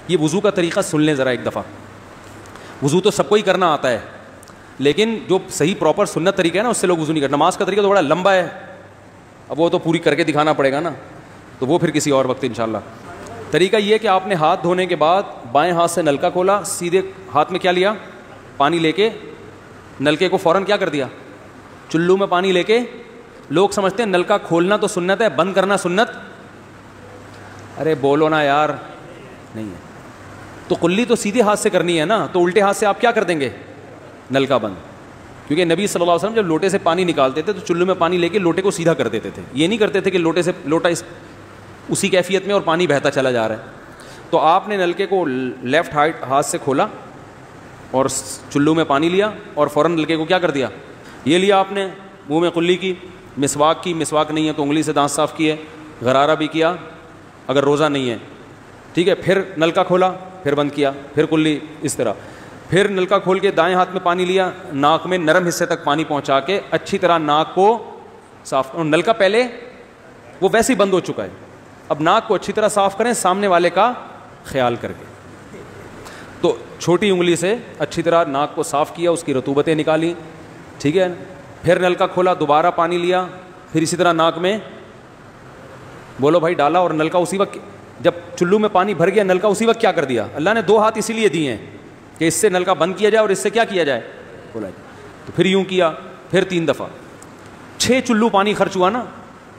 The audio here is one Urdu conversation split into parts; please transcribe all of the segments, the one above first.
یہ وضو کا طریقہ سن لیں ذرا ایک دفعہ. وضو تو سب کو ہی کرنا آتا ہے, لیکن جو صحیح پراپر سنت طریقہ ہے نا اس سے لوگ وضو نہیں کرتے. نماز کا طریقہ تو بڑا لمبا ہے, اب وہ تو پوری کر کے دکھانا پڑے گا نا, تو وہ پھر کسی اور وقت انشاءاللہ. طریقہ یہ کہ آپ نے ہاتھ دھونے کے بعد بائیں ہاتھ سے نلکا کھولا, سیدھے ہاتھ میں کیا لیا, پانی لے کے نلکے کو فوراً کیا کر دیا, چلو میں پانی لے کے. لوگ سمجھتے ہیں نلکا کھولنا تو سنت ہے, بند کرنا سنت. ارے بولو نا یار, نہیں ہے. تو کلی تو سیدھے ہاتھ سے کرنی ہے نا, تو الٹے ہاتھ سے آپ کیا کر دیں گے, نلکا بند. کیونکہ نبی صلی اللہ علیہ وسلم جب لوٹے سے پانی نکالتے تھے تو چلو میں پانی لے کے لوٹے کو سیدھا کر دیتے تھے. یہ نہیں کرتے تھے کہ لوٹے سے لوٹا اسی کیفیت میں اور پانی بہتا چلا جا رہا ہے. تو آپ نے نلکے کو لیفٹ ہاتھ سے کھولا اور چلو میں پانی لیا اور فوراً نلکے کو کیا کر دیا, یہ لیا آپ نے, منہ میں کلی کی, مسواک کی, مسواک نہیں ہے تو انگلی سے دانت صاف کیے, غرارہ بھی کیا اگر روزہ نہیں ہے, ٹھیک ہے. پھر نلکا کھولا, پھر بند کیا, پھر کلی, اس طرح. پھر نلکا کھول کے دائیں ہاتھ میں پانی لیا, ناک میں نرم حصے تک پانی پہنچا کے اچھی طرح ناک کو صاف. اور نلکا پہلے وہ ویسے ہی بند ہو چکا ہے, اب ناک کو اچھی طرح صاف کریں سامنے والے کا خیال کر کے. تو چھوٹی انگلی سے اچھی طرح ناک کو صاف کیا, اس کی رطوبتیں نکالی, ٹھیک ہے. پھر نلکا کھولا, دوبارہ پانی لیا, پھر اسی طرح ناک میں بولو بھائی ڈالا, اور نلکا اسی وقت جب چلو میں پانی بھر گیا نلکا اسی وقت کیا کر دیا. اللہ نے 2 ہاتھ اسی لیے دیے ہیں کہ اس سے نلکا بند کیا جائے اور اس سے کیا کیا جائے, کھولا جائے. تو پھر یوں کیا, پھر 3 دفعہ. 6 چلو پانی خرچ ہوا نا,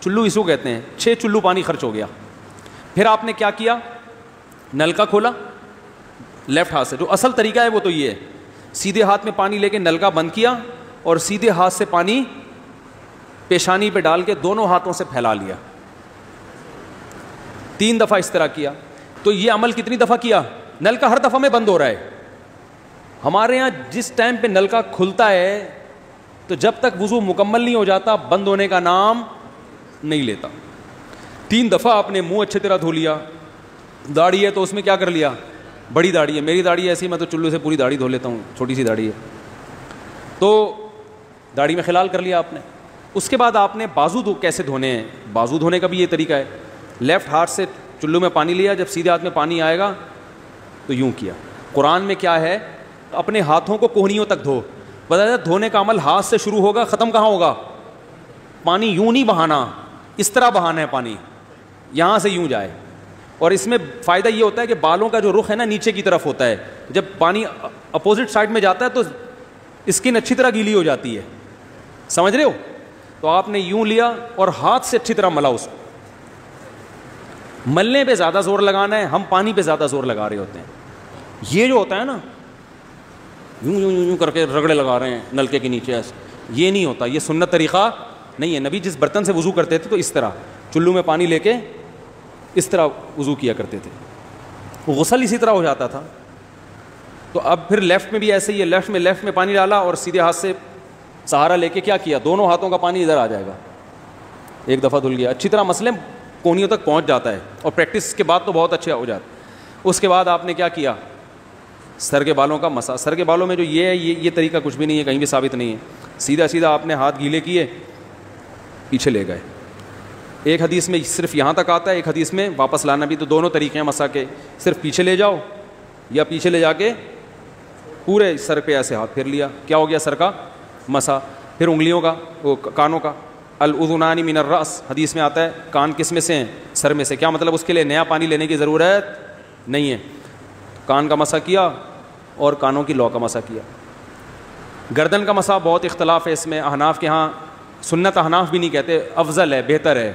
چلو اس کو کہتے ہیں, 6 چلو پانی خرچ ہو گیا. پھر آپ نے کیا کیا, نلکا کھولا لیفٹ ہاتھ سے. جو اصل طریقہ ہے وہ تو یہ ہے, سیدھے ہاتھ میں پانی لے کے نلکا بند کیا اور سیدھے ہاتھ سے پانی پیشانی پہ ڈال کے دونوں ہاتھوں سے پھیلا لیا. 3 دفعہ اس طرح کیا. تو یہ عمل کتنی دفعہ کیا, نلکا ہر دفعہ میں بند ہو رہا ہے. ہمارے یہاں جس ٹائم پہ نلکا کھلتا ہے تو جب تک وضو مکمل نہیں ہو جاتا بند ہونے کا نام نہیں لیتا. 3 دفعہ آپ نے منہ اچھی طرح دھو لیا. داڑھی ہے تو اس میں کیا کر لیا, بڑی داڑھی ہے, میری داڑھی ایسی میں تو چلو سے پوری داڑھی دھو لیتا ہوں, چھوٹی سی داڑھی ہے تو داڑھی میں خلال کر لیا آپ نے. اس کے بعد آپ نے بازو کیسے دھونے ہیں, بازو دھونے کا بھی یہ طریقہ ہے. لیفٹ ہاتھ سے چلو میں پانی لیا, جب سیدھے ہاتھ میں پانی آئے گا تو یوں کیا. قرآن میں کیا ہے, اپنے ہاتھوں کو کوہنیوں تک دھو. بتایا دھونے کا عمل ہاتھ سے شروع ہوگا, ختم کہاں ہوگا, پانی یوں نہیں بہانا, اس طرح بہانا ہے پانی, یہاں سے یوں جائے. اور اس میں فائدہ یہ ہوتا ہے کہ بالوں کا جو رخ ہے نا نیچے کی طرف ہوتا ہے, جب پانی اپوزٹ سائڈ میں جاتا ہے تو اسکن اچھی طرح گیلی ہو جاتی ہے, سمجھ رہے ہو. تو آپ نے یوں لیا اور ہاتھ سے اچھی طرح ملا. اس کو ملنے پہ زیادہ زور لگانا ہے, ہم پانی پہ زیادہ زور لگا رہے ہوتے ہیں. یہ جو ہوتا ہے نا یوں یوں یوں کر کے رگڑے لگا رہے ہیں نلکے کے نیچے, ایسے یہ نہیں ہوتا, یہ سنت طریقہ نہیں ہے. نبی جس برتن سے وضو کرتے تھے تو اس طرح چلو میں پانی لے کے اس طرح وضو کیا کرتے تھے, غسل اسی طرح ہو جاتا تھا. تو اب پھر لیفٹ میں بھی ایسے ہی ہے, لیفٹ میں پانی ڈالا اور سیدھے ہاتھ سے سہارا لے کے کیا کیا, دونوں ہاتھوں کا پانی ادھر آ جائے گا. 1 دفعہ دھل گیا, اچھی طرح مسئلے کونیوں تک پہنچ جاتا ہے, اور پریکٹس کے بعد تو بہت اچھا ہو جاتا. اس کے بعد آپ نے کیا کیا, سر کے بالوں کا مسا. سر کے بالوں میں جو یہ ہے یہ طریقہ کچھ بھی نہیں ہے, کہیں بھی ثابت نہیں ہے. سیدھا سیدھا آپ نے ہاتھ گیلے کیے, پیچھے لے گئے. ایک حدیث میں صرف یہاں تک آتا ہے, ایک حدیث میں واپس لانا بھی. تو دونوں طریقے ہیں مسا کے, صرف پیچھے لے جاؤ یا پیچھے لے جا کے پورے سر پہ ایسے ہاتھ پھیر لیا, کیا ہو گیا, سر کا مسا. پھر انگلیوں کا, وہ کانوں کا, الاذنان من الراس, حدیث میں آتا ہے کان کس میں سے ہیں, سر میں سے. کیا مطلب, اس کے لیے نیا پانی لینے کی ضرورت نہیں ہے. کان کا مسا کیا اور کانوں کی لو کا مسا کیا. گردن کا مسا بہت اختلاف ہے اس میں. احناف کے ہاں سنت, احناف بھی نہیں کہتے, افضل ہے, بہتر ہے.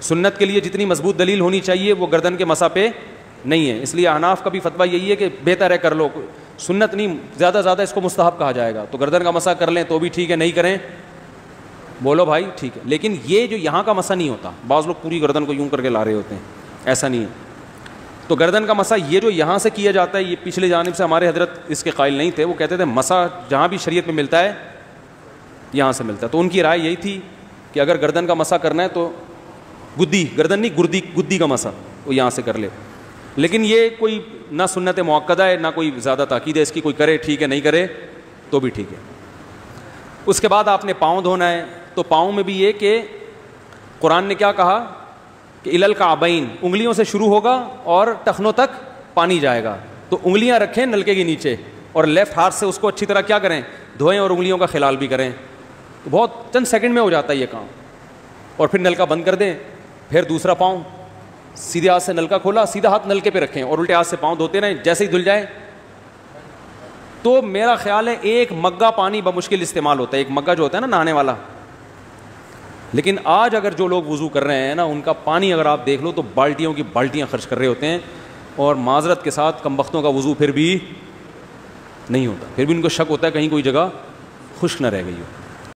سنت کے لیے جتنی مضبوط دلیل ہونی چاہیے وہ گردن کے مسا پہ نہیں ہے, اس لیے احناف کا بھی فتویٰ یہی ہے کہ بہتر ہے کر لو, سنت نہیں, زیادہ زیادہ اس کو مستحب کہا جائے گا. تو گردن کا مسا کر لیں تو بھی ٹھیک ہے, نہیں کریں بولو بھائی ٹھیک ہے. لیکن یہ جو یہاں کا مسا نہیں ہوتا, بعض لوگ پوری گردن کو یوں کر کے لا رہے ہوتے ہیں, ایسا نہیں ہے. تو گردن کا مسا یہ جو یہاں سے کیا جاتا ہے, یہ پچھلے جانب سے ہمارے حضرت اس کے قائل نہیں تھے, وہ کہتے تھے مسا جہاں بھی شریعت میں ملتا ہے یہاں سے ملتا ہے. تو ان کی رائے یہی تھی کہ اگر گردن کا مسا کرنا ہے تو گدی, گردن نہیں گدی کا مسا وہ یہاں سے کر لے. لیکن یہ کوئی نہ سنت مؤکدہ ہے نہ کوئی زیادہ تاکید ہے اس کی, کوئی کرے ٹھیک ہے, نہیں کرے تو بھی ٹھیک ہے. اس کے بعد آپ نے پاؤں دھونا ہے. تو پاؤں میں بھی یہ کہ قرآن نے کیا کہا کہ الل کعبین, انگلیوں سے شروع ہوگا اور ٹخنوں تک پانی جائے گا, تو انگلیاں رکھیں نلکے کے نیچے اور لیفٹ ہاتھ سے اس کو اچھی طرح کیا کریں, دھوئیں اور انگلیوں کا خلال بھی کریں, تو بہت چند سیکنڈ میں ہو جاتا ہے یہ کام. اور پھر نلکا بند کر دیں, پھر دوسرا پاؤں سیدھے ہاتھ سے نلکا کھولا, سیدھا ہاتھ نلکے پہ رکھیں اور الٹے ہاتھ سے پاؤں دھوتے رہیں, جیسے ہی دھل جائے. تو میرا خیال ہے ایک مگا پانی بمشکل استعمال ہوتا ہے, ایک مگا جو ہوتا ہے نا نہانے والا. لیکن آج اگر جو لوگ وضو کر رہے ہیں نا, ان کا پانی اگر آپ دیکھ لو تو بالٹیوں کی بالٹیاں خرچ کر رہے ہوتے ہیں, اور معذرت کے ساتھ کمبختوں کا وضو پھر بھی نہیں ہوتا, پھر بھی ان کو شک ہوتا ہے کہیں کوئی جگہ خشک نہ رہ گئی ہو.